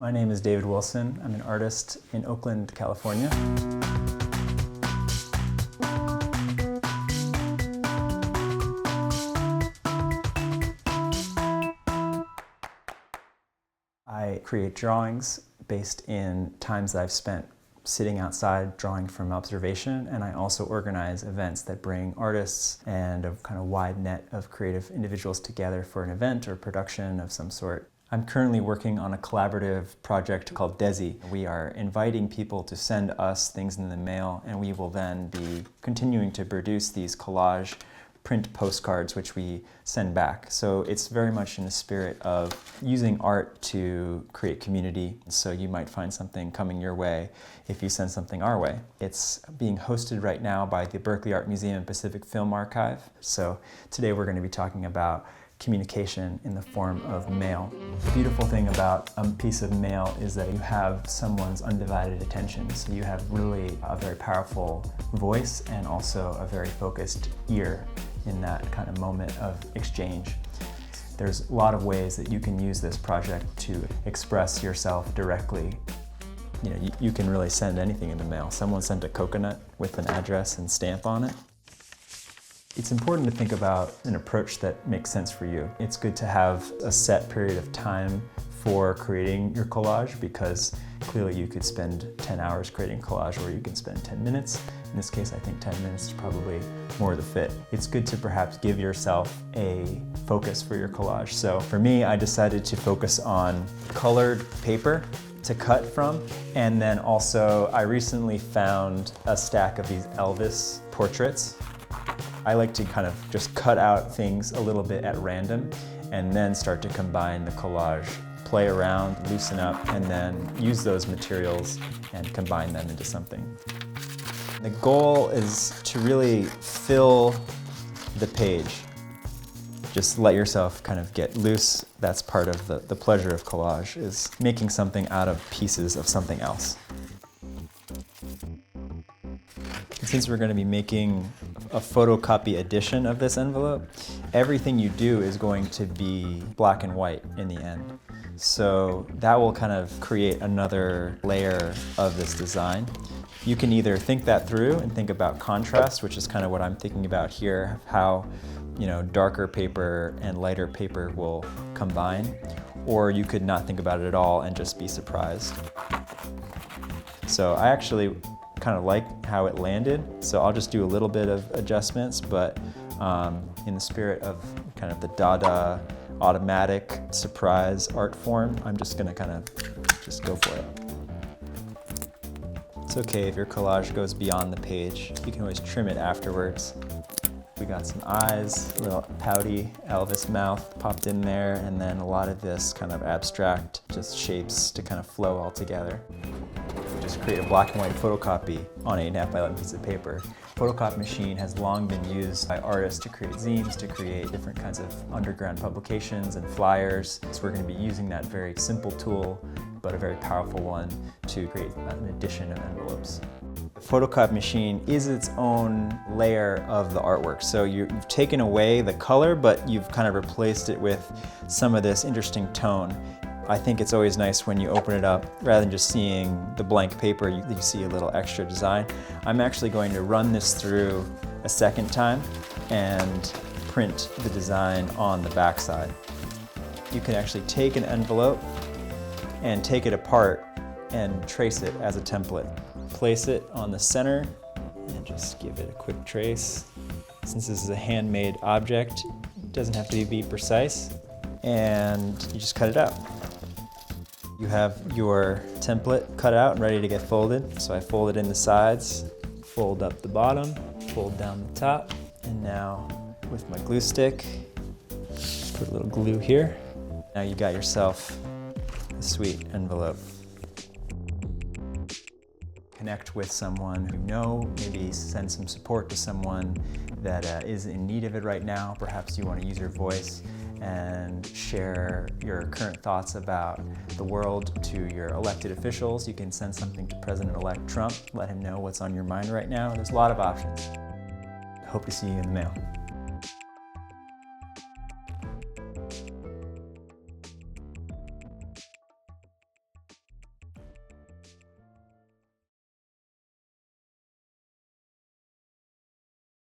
My name is David Wilson. I'm an artist in Oakland, California. I create drawings based in times that I've spent sitting outside drawing from observation, and I also organize events that bring artists and a kind of wide net of creative individuals together for an event or production of some sort. I'm currently working on a collaborative project called Desi. We are inviting people to send us things in the mail, and we will then be continuing to produce these collage print postcards which we send back. So it's very much in the spirit of using art to create community. So you might find something coming your way if you send something our way. It's being hosted right now by the Berkeley Art Museum and Pacific Film Archive. So today we're going to be talking about communication in the form of mail. The beautiful thing about a piece of mail is that you have someone's undivided attention. So you have really a very powerful voice and also a very focused ear in that kind of moment of exchange. There's a lot of ways that you can use this project to express yourself directly. You know, you can really send anything in the mail. Someone sent a coconut with an address and stamp on it. It's important to think about an approach that makes sense for you. It's good to have a set period of time for creating your collage, because clearly you could spend 10 hours creating collage, or you can spend 10 minutes. In this case, I think 10 minutes is probably more the fit. It's good to perhaps give yourself a focus for your collage. So for me, I decided to focus on colored paper to cut from, and then also I recently found a stack of these Elvis portraits. I like to kind of just cut out things a little bit at random and then start to combine the collage, play around, loosen up, and then use those materials and combine them into something. The goal is to really fill the page. Just let yourself kind of get loose. That's part of the pleasure of collage, is making something out of pieces of something else. Since we're going to be making a photocopy edition of this envelope, everything you do is going to be black and white in the end. So that will kind of create another layer of this design. You can either think that through and think about contrast, which is kind of what I'm thinking about here, how, you know, darker paper and lighter paper will combine, or you could not think about it at all and just be surprised. So I actually kind of like how it landed, so I'll just do a little bit of adjustments, but in the spirit of kind of the Dada automatic surprise art form, I'm just gonna kind of just go for it. It's okay if your collage goes beyond the page. You can always trim it afterwards. We got some eyes, a little pouty Elvis mouth popped in there, and then a lot of this kind of abstract just shapes to kind of flow all together. Just create a black and white photocopy on an 8.5 by 11 piece of paper. Photocopy machine has long been used by artists to create zines, to create different kinds of underground publications and flyers. So we're going to be using that very simple tool, but a very powerful one, to create an edition of envelopes. The photocopy machine is its own layer of the artwork. So you've taken away the color, but you've kind of replaced it with some of this interesting tone. I think it's always nice when you open it up, rather than just seeing the blank paper, you see a little extra design. I'm actually going to run this through a second time and print the design on the back side. You can actually take an envelope and take it apart and trace it as a template. Place it on the center and just give it a quick trace. Since this is a handmade object, it doesn't have to be precise, and you just cut it out. You have your template cut out and ready to get folded. So I fold it in the sides, fold up the bottom, fold down the top, and now with my glue stick, put a little glue here. Now you got yourself a sweet envelope. Connect with someone you know, maybe send some support to someone that is in need of it right now. Perhaps you want to use your voice and share your current thoughts about the world to your elected officials. You can send something to President-elect Trump, let him know what's on your mind right now. There's a lot of options. Hope to see you in the mail.